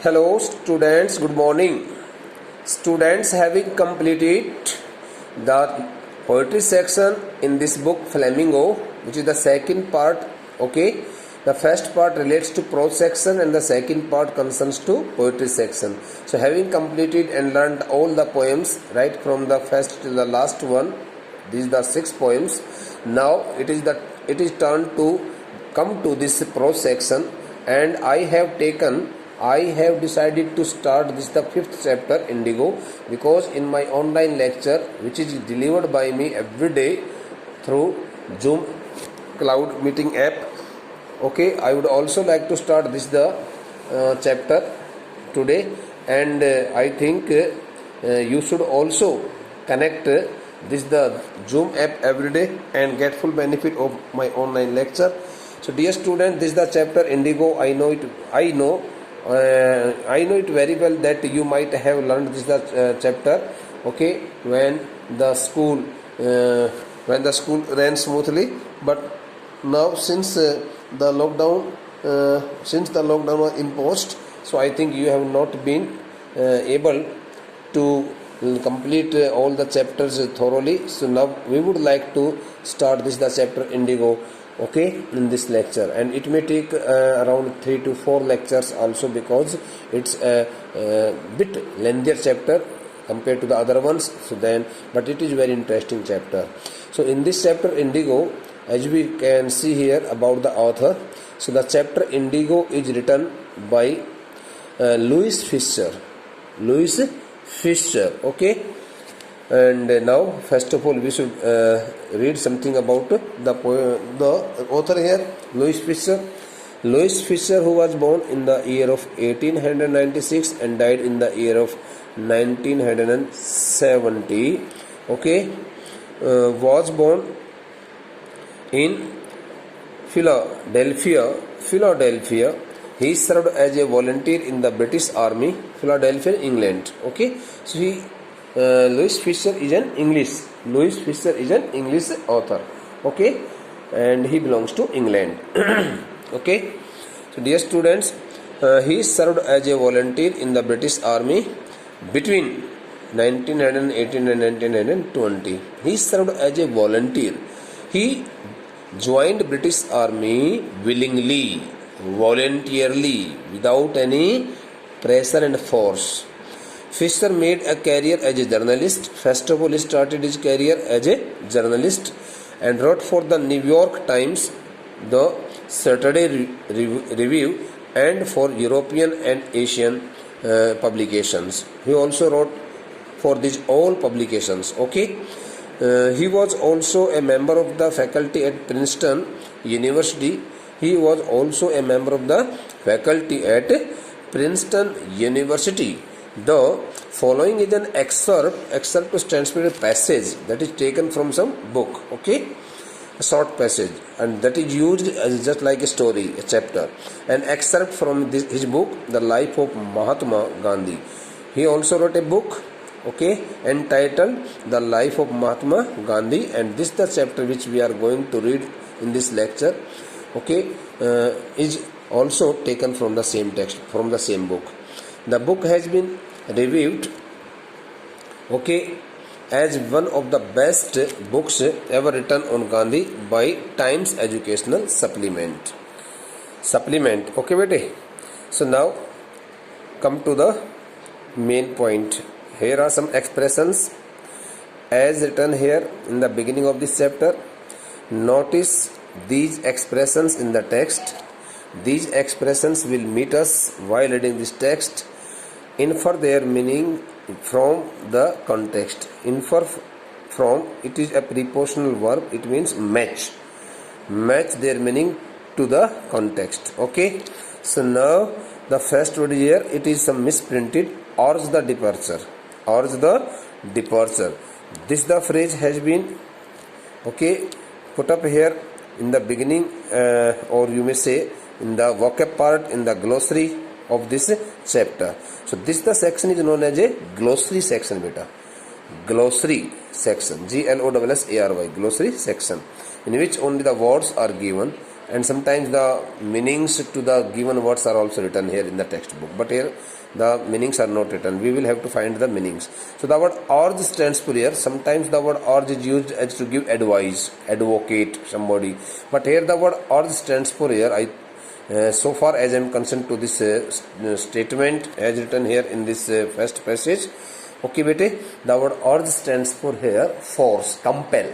Hello students, good morning. Students, having completed the poetry section in this book Flamingo, which is the second part, okay. The first part relates to prose section and the second part concerns to poetry section. So having completed and learned all the poems right from the first to the last one, these are the 6 poems. Now it is turn to come to this prose section, and I have decided to start this the 5th chapter Indigo, because in my online lecture, which is delivered by me every day through Zoom cloud meeting app, okay, I would also like to start this the chapter today, and I think you should also connect this the Zoom app every day and get full benefit of my online lecture. So dear student, this is the chapter Indigo. I know it very well that you might have learned this chapter, okay, when the school ran smoothly. But now since the lockdown was imposed, so I think you have not been able to complete all the chapters thoroughly. So now we would like to start this the chapter Indigo, okay, in this lecture, and it may take around 3 to 4 lectures also, because it's a bit lengthier chapter compared to the other ones. So then, but it is very interesting chapter. So in this chapter Indigo, as we can see here about the author, so the chapter Indigo is written by Louis Fischer, okay. And now first of all we should read something about the author here, Louis Fischer, who was born in the year of 1896 and died in the year of 1970, okay. Was born in Philadelphia. He served as a volunteer in the British Army, Philadelphia, England, okay. So Louis Fischer is an English author, okay, and he belongs to England. Okay. So dear students, he served as a volunteer in the British Army between 1918 and 1920. He served as a volunteer. He joined British Army willingly, voluntarily, without any pressure and force. Fischer made a career as a journalist. First of all, he started his career as a journalist and wrote for the New York Times, the Saturday Review, and for European and Asian publications. He also wrote for these all publications, okay. He was also a member of the faculty at Princeton University. The following is an excerpt stands for a passage that is taken from some book, okay, a short passage, and that is used as just like a story, a chapter. An excerpt from his book, The Life of Mahatma Gandhi. He also wrote a book, okay, entitled The Life of Mahatma Gandhi, and this the chapter which we are going to read in this lecture, okay, is also taken from the same text, from the same book. The book has been reviewed, okay, as one of the best books ever written on Gandhi by Times Educational Supplement, okay bete. So now come to the main point. Here are some expressions as written here in the beginning of this chapter. Notice these expressions in the text. These expressions will meet us while reading this text. Infer their meaning from the context. Infer from, it is a prepositional verb. It means match their meaning to the context, okay. So now the first word here, it is some misprinted. Urge the departure. This the phrase has been, okay, put up here in the beginning, or you may say in the vocab part, in the glossary of this chapter. So this the section is known as a glossary section, beta. Glossary section, glossary, glossary section, in which only the words are given and sometimes the meanings to the given words are also written here in the textbook, but here the meanings are not written. We will have to find the meanings. So the word urge stands for here. Sometimes the word urge is used as to give advice, advocate somebody, but here the word urge stands for here. So far as I am concerned to this statement as written here in this first passage. Okay, bete, the word urge stands for here force, compel.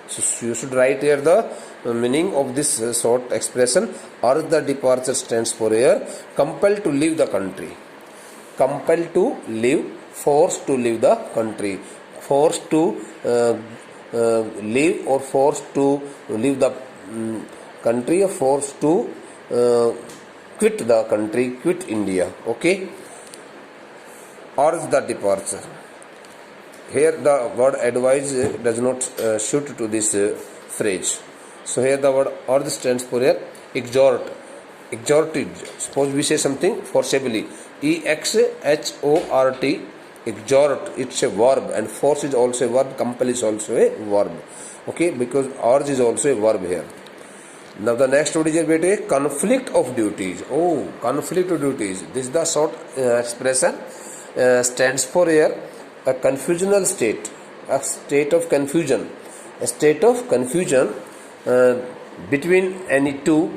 So you should write here the meaning of this short expression. Urge the departure stands for here compel to leave the country. Compel to leave, force to leave the country, force to leave, or force to leave the country, or force to quit the country, quit India. Okay, urge the departure. Here the word advise does not suit to this phrase. So here the word urge stands for here exhort, exhorted. Suppose we say something forcibly, exhort, exhort, it's a verb, and force is also a verb, compel is also a verb. Okay, because urge is also a verb here. Now the next word is here, conflict of duties. Oh, conflict of duties. This is the short expression. Stands for here a confusional state, a state of confusion, a state of confusion between any two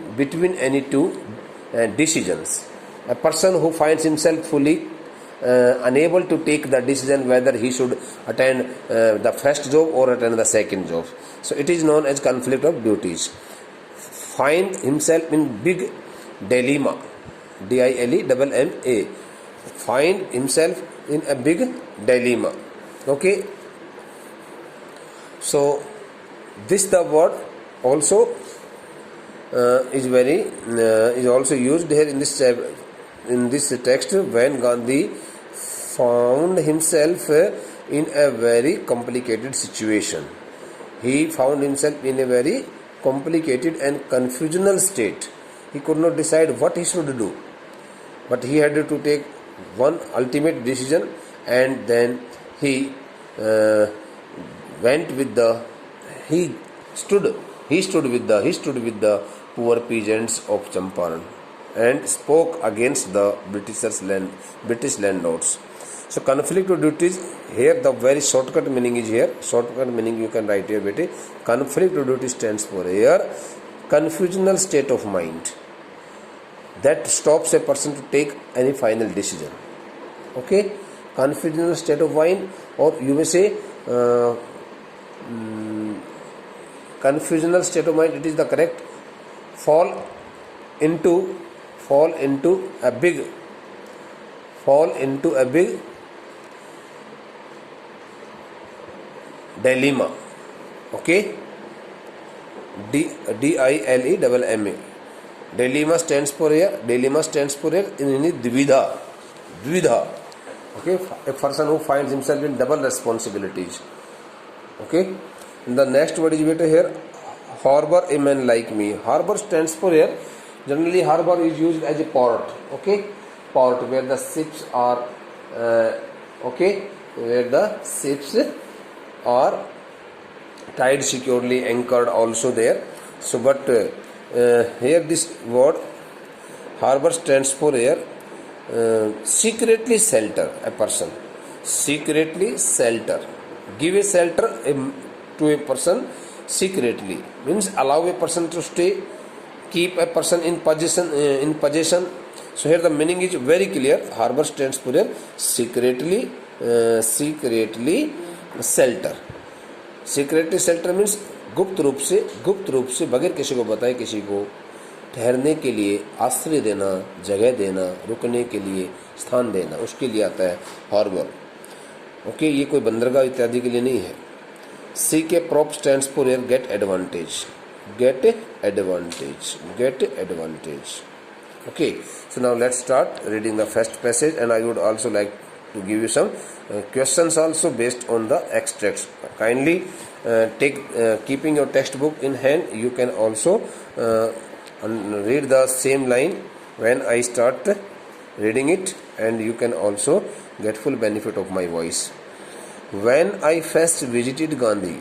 decisions. A person who finds himself fully unable to take the decision whether he should attend the first job or attend the second job. So it is known as conflict of duties. Find himself in big dilemma, dilemma. Find himself in a big dilemma. Okay, so this the word also is also used here in this text when Gandhi found himself in a very complicated situation. He found himself in a very complicated and confusional state. He could not decide what he should do, but he had to take one ultimate decision, and then he stood with the poor peasants of Champaran and spoke against the British landlords. So conflict of duties, here the very shortcut meaning is here. Shortcut meaning you can write here, bete. Conflict of duties stands for here confusional state of mind that stops a person to take any final decision. Okay, confusional state of mind, or you may say confusional state of mind. It is the correct. Fall into a big dilemma. Okay, dilemma. Dilemma stands for here in dvida. Okay, a person who finds himself in double responsibilities. Okay, and the next word is here harbor a man like me. Harbor stands for here, generally harbor is used as a port. Okay, port where the ships are tied securely, anchored also there. So but here this word harbor stands for here secretly shelter a person, secretly shelter, give a shelter to a person secretly, means allow a person to stay, keep a person in possession. So here the meaning is very clear. Harbor stands for here secretly shelter. Secretly shelter means गुप्त रूप से बगैर किसी को बताए किसी को ठहरने के लिए आश्रय देना, जगह देना, रुकने के लिए स्थान देना, उसके लिए आता है हार्बर. ओके, ये कोई बंदरगाह इत्यादि के लिए नहीं है. C K prop stands for here get advantage. Okay, so now let's start reading the first passage, and I would also like to give you some questions also based on the extracts. Kindly keeping your textbook in hand, you can also read the same line when I start reading it, and you can also get full benefit of my voice. When I first visited Gandhi,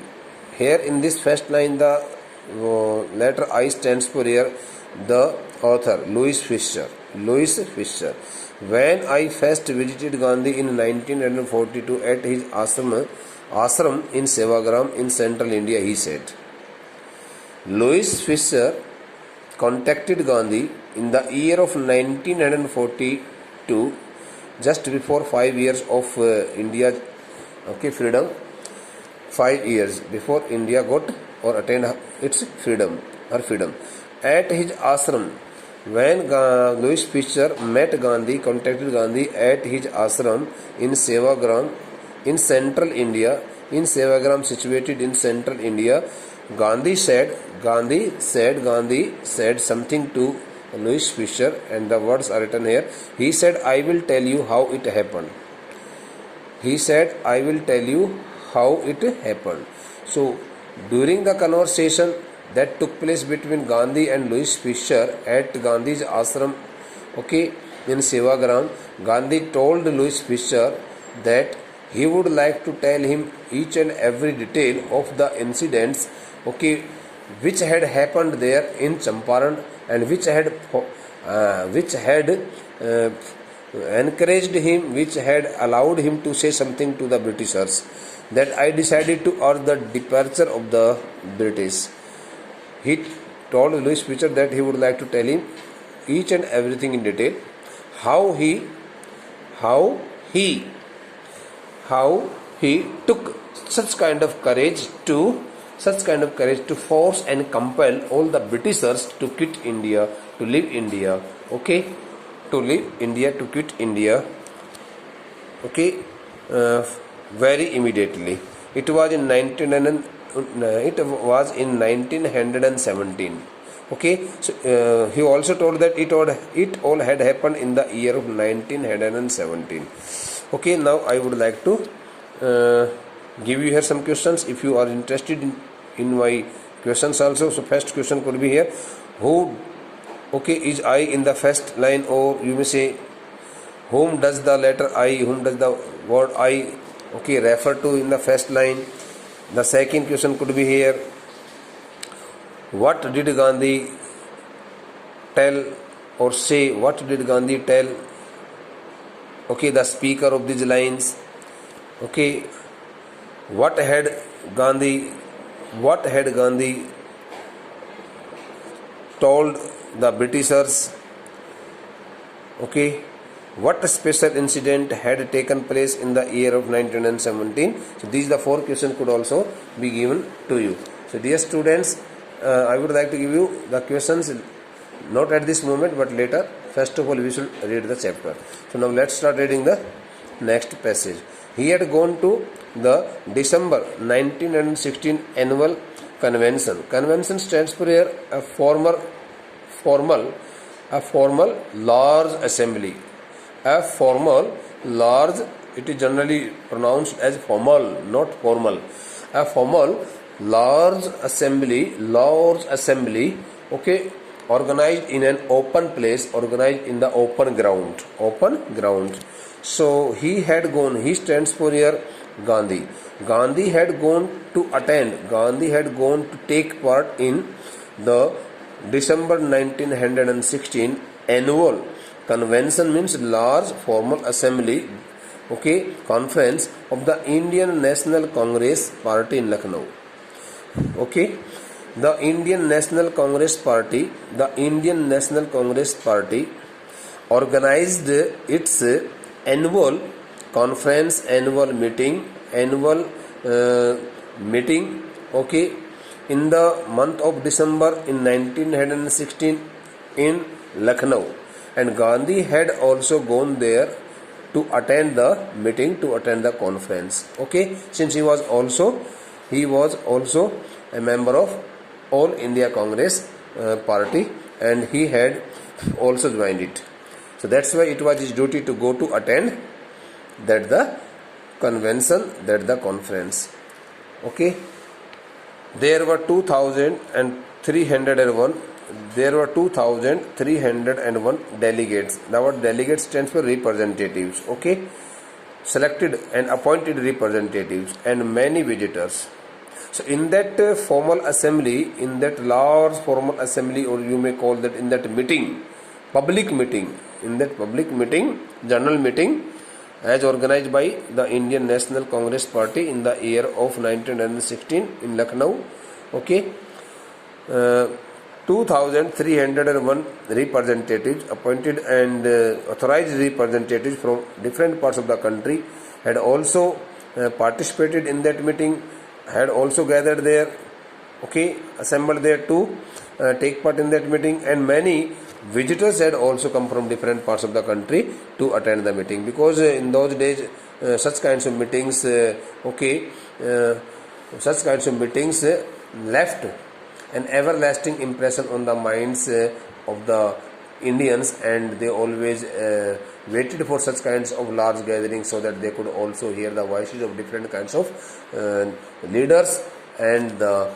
here in this first line the letter I stands for here the author Louis Fisher. Louis Fisher. When I first visited Gandhi in 1942 at his ashram in Sevagram in central India, he said. Louis Fisher contacted Gandhi in the year of 1942, just before 5 years of India's freedom. 5 years before India got or attained its freedom. At his ashram, when Louis Fisher met Gandhi, contacted Gandhi at his ashram in Sevagram in central India, situated in central India, Gandhi said something to Louis Fisher, and the words are written here. He said, I will tell you how it happened. So, during the conversation that took place between Gandhi and Louis Fisher at Gandhi's ashram, in Sevagram, Gandhi told Louis Fisher that he would like to tell him each and every detail of the incidents, which had happened there in Champaran, and which had encouraged him, which had allowed him to say something to the Britishers, that I decided to urge the departure of the British. He told Louis Fisher that he would like to tell him each and everything in detail, how he took such kind of courage to force and compel all the Britishers to quit India, to leave India, to quit India, very immediately. It was in 1917. So he also told that it all had happened in the year of 1917. Now I would like to give you here some questions. If you are interested in my questions also, so first question could be here: who is I in the first line, or you may say whom does the letter I, whom does the word I refer to in the first line. The second question could be here: what did Gandhi tell or say? What did Gandhi tell the speaker of these lines? What had Gandhi told the Britishers? What special incident had taken place in the year of 1917? So these the four questions could also be given to you. So dear students, I would like to give you the questions, not at this moment but later. First of all, we should read the chapter. So now let's start reading the next passage. He had gone to the December 1916 annual convention. Convention stands for here a formal large assembly. A formal large, it is generally pronounced as formal, not formal. A formal large assembly, organized in an open place, organized in the open ground. So he had gone, he stands for here Gandhi. Gandhi had gone to take part in the December 1916 annual convention, means large formal assembly, conference of the Indian National Congress Party in Lucknow. The Indian National Congress Party organized its annual conference, annual meeting, in the month of December in 1916 in Lucknow, and Gandhi had also gone there to attend the meeting, to attend the conference. Since he was also a member of All India Congress Party, and he had also joined it. So that's why it was his duty to go to attend that the convention, that the conference. There were 2,301 delegates. The word delegates stands for representatives. Selected and appointed representatives and many visitors. So in that formal assembly, in that large formal assembly, or you may call that in that meeting, public meeting, in that public meeting, general meeting, as organized by the Indian National Congress Party in the year of 1916 in Lucknow. Okay, 2,301 representatives, appointed and authorized representatives from different parts of the country, had also participated in that meeting, had also gathered there, okay, assembled there to take part in that meeting, and many visitors had also come from different parts of the country to attend the meeting, because in those days such kinds of meetings such kinds of meetings left an everlasting impression on the minds of the Indians, and they always waited for such kinds of large gatherings so that they could also hear the voices of different kinds of leaders and the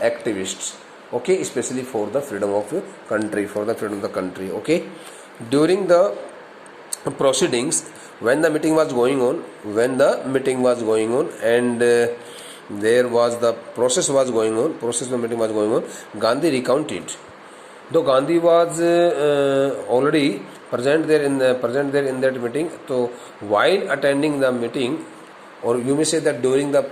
activists, okay, especially for the freedom of the country, okay. During the proceedings, when the meeting was going on, and there was the process of the meeting was going on, Gandhi recounted. Though Gandhi was already present there in that meeting, so while attending the meeting, or you may say that during the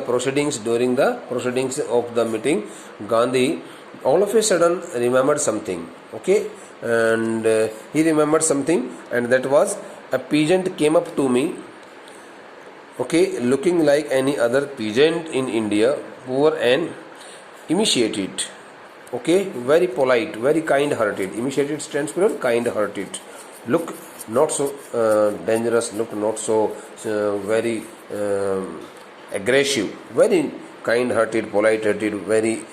proceedings of the meeting, Gandhi all of a sudden remembered something, okay, and he remembered something, and that was, a peasant came up to me, okay, looking like any other peasant in India, poor and emaciated, okay, very polite, very kind-hearted. Emaciated stands for kind-hearted. Look not so dangerous, look not so very aggressive, very kind-hearted, polite-hearted, very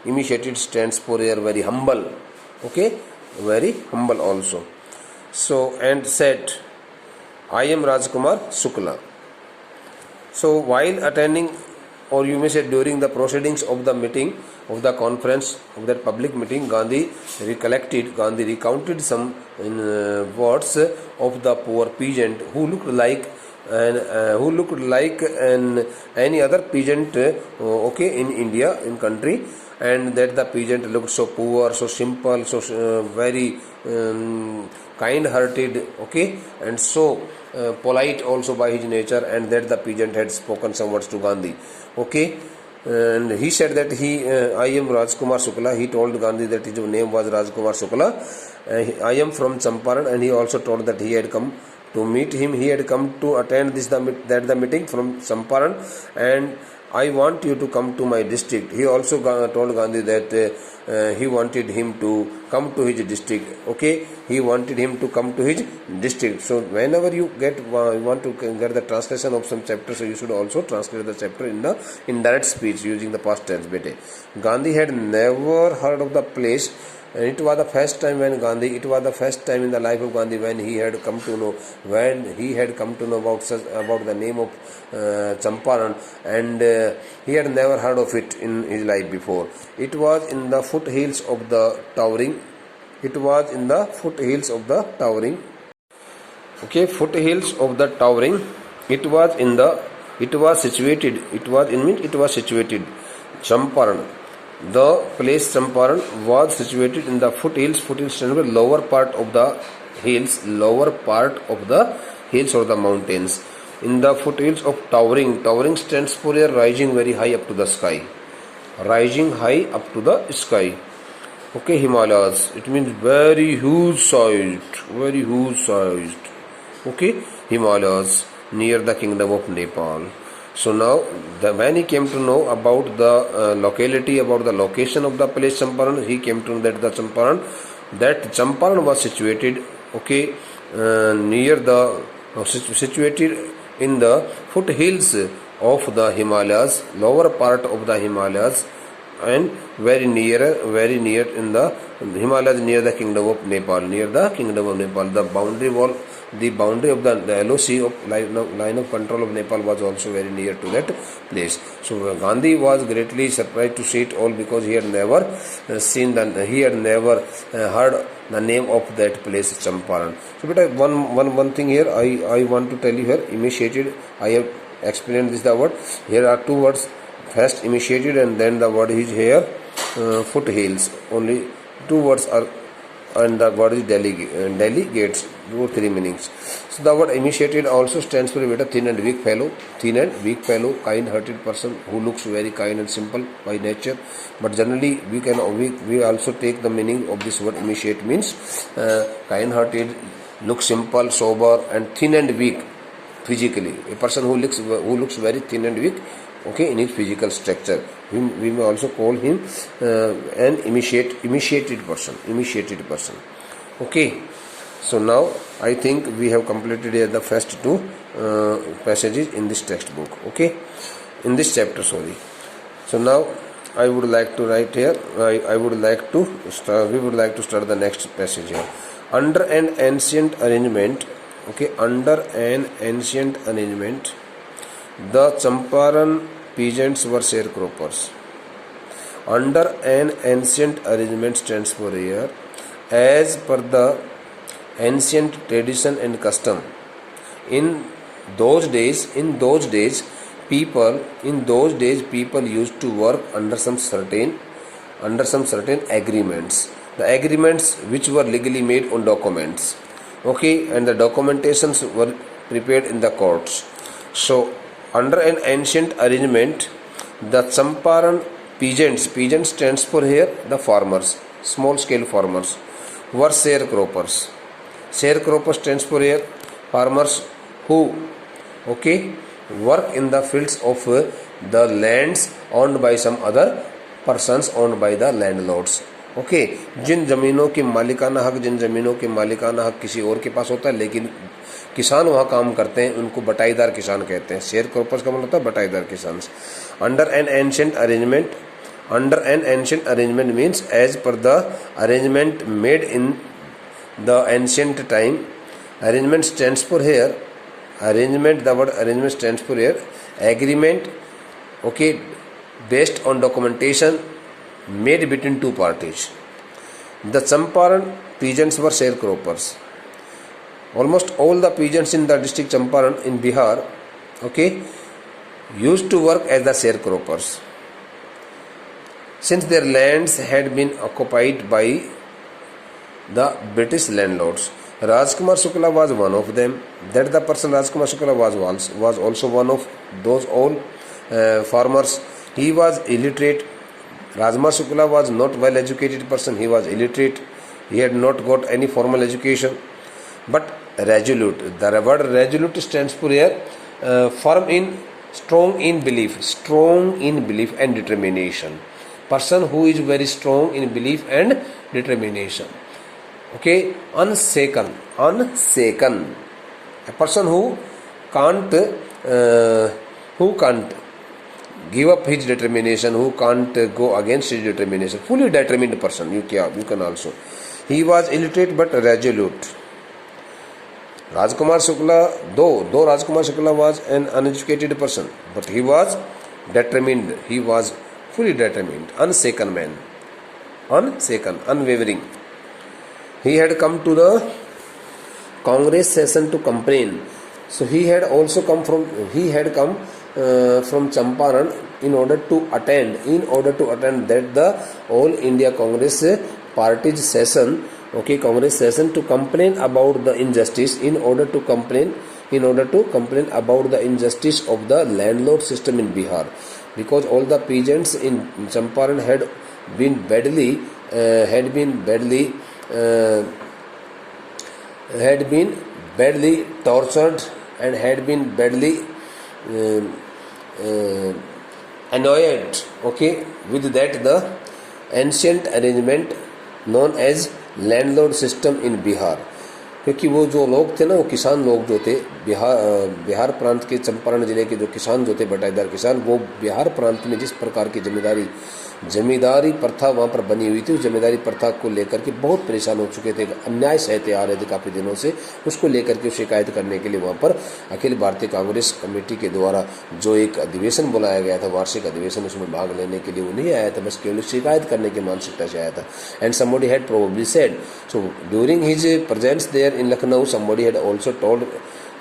emaciated stands for very humble, okay, very humble also. So, and said, I am Rajkumar Shukla. So while attending, or you may say during the proceedings of the meeting, of the conference, of that public meeting, Gandhi recounted some words of the poor peasant who looked like any other peasant, okay, in India, in country, and that the peasant looked so poor, so simple, so very kind-hearted, okay, and so polite also by his nature, and that the peasant had spoken some words to Gandhi, okay. And he said that I am Rajkumar Shukla. He told Gandhi that his name was Rajkumar Shukla. I am from Champaran, and he also told that he had come to meet him. He had come to attend the meeting from Champaran, and I want you to come to my district. He also told Gandhi that he wanted him to come to his district. Okay, he wanted him to come to his district. So whenever you want to get the translation of some chapter, so you should also translate the chapter in the indirect speech using the past tense. Gandhi had never heard of the place. And it was the first time in the life of Gandhi when he had come to know about the name of Champaran, and he had never heard of it in his life before. It was in the foothills of the towering. Okay, foothills of the towering. It was situated. Champaran. The place Champaran was situated in the foothills. Foothills stands for lower part of the hills or the mountains. In the foothills of towering. Towering stands for rising very high up to the sky. Okay, Himalayas. It means very huge sized. Okay, Himalayas near the kingdom of Nepal. So now, when he came to know about the location of the place Champaran, he came to know that Champaran was situated, okay, situated in the foothills of the Himalayas, lower part of the Himalayas, and very near in the Himalayas, near the kingdom of Nepal. The boundary of the LOC of line of control of Nepal was also very near to that place. So Gandhi was greatly surprised to see it all, because he had never heard the name of that place, Champaran. So but one thing here I want to tell you here. Initiated, I have explained this the word. Here are two words. First initiated, and then the word is here foothills. Only two words are, and the word is delegates. Three meanings. So the word initiated also stands for a thin and weak fellow, kind-hearted person who looks very kind and simple by nature. But generally we also take the meaning of this word. Initiate means kind-hearted, looks simple, sober, and thin and weak physically. A person who looks very thin and weak, okay, in his physical structure. We may also call him an initiated person. Okay. So now I think we have completed here the first two passages in this textbook. Okay, in this chapter. Sorry. So now I would like to write here. We would like to start the next passage here. Under an ancient arrangement. Okay, under an ancient arrangement, the Champaran peasants were sharecroppers. Under an ancient arrangement stands for here, as per the ancient tradition and custom. In those days, people used to work under some certain agreements. The agreements which were legally made on documents. Okay, and the documentations were prepared in the courts. So under an ancient arrangement, the Champaran peasants stands for here the farmers, small scale farmers, were sharecroppers. Sharecropper stands for here farmers who work in the fields of the lands owned by some other persons, owned by the landlords. Okay, जिन ज़मीनों के मालिकाना हक किसी और के पास होता है, लेकिन किसान वहाँ काम करते हैं, उनको बटाईदार किसान कहते हैं. शेयर क्रॉपर्स का मतलब होता है बटाईदार किसान. Under an ancient arrangement means as per the arrangement made in the ancient time. Arrangement stands for here. The word arrangement stands for here agreement, okay, based on documentation made between two parties. The Champaran peasants were sharecroppers. Almost all the peasants in the district Champaran in Bihar, okay, used to work as the sharecroppers, since their lands had been occupied by the British landlords. Rajkumar Shukla was one of them. That the person Rajkumar Shukla was also one of those all farmers. He was illiterate. Rajkumar Shukla was not well educated person. He was illiterate. He had not got any formal education, but resolute. The word resolute stands for here strong in belief and determination. Person who is very strong in belief and determination. Okay, unshaken. A person who can't give up his determination, who can't go against his determination. Fully determined person. You can also. He was illiterate but resolute. Rajkumar Shukla, though Rajkumar Shukla was an uneducated person, but he was determined. He was fully determined. Unshaken man. Unwavering. He had come to the Congress session to complain. So he had come from Champaran in order to attend that the All India Congress Party's session, Congress session to complain about the injustice, in order to complain about the injustice of the landlord system in Bihar, because all the peasants in Champaran had been badly tortured and had been badly annoyed, with that the ancient arrangement known as landlord system in Bihar. क्योंकि वो जो लोग थे ना, वो किसान लोग जो थे, बिहार प्रांत के चंपारण जिले के जो किसान जो थे, बटाईदार किसान, वो बिहार प्रांत में जिस प्रकार की जमींदारी प्रथा वहाँ पर बनी हुई थी, उस जमींदारी प्रथा को लेकर के बहुत परेशान हो चुके थे, अन्याय सहते आ रहे थे काफ़ी दिनों से। उसको लेकर के शिकायत करने के लिए वहाँ पर अखिल भारतीय कांग्रेस कमेटी के द्वारा जो एक अधिवेशन बुलाया गया था, वार्षिक अधिवेशन, उसमें भाग लेने के लिए वो नहीं आया था, बस केवल शिकायत करने की मानसिकता से आया था। And somebody had probably said, so during his presence there in Lucknow, somebody had also told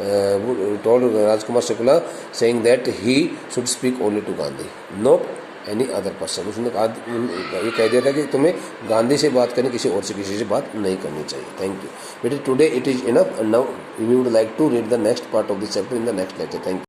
Rajkumar Shukla saying that he should speak only to Gandhi, not any other person. उसने ये कह दिया था कि तुम्हें गांधी से बात करनी, किसी और से किसी से बात नहीं करनी चाहिए। थैंक यू बेटे, today it is enough, now we would like to read the next part of this chapter in the next lecture. Thank you.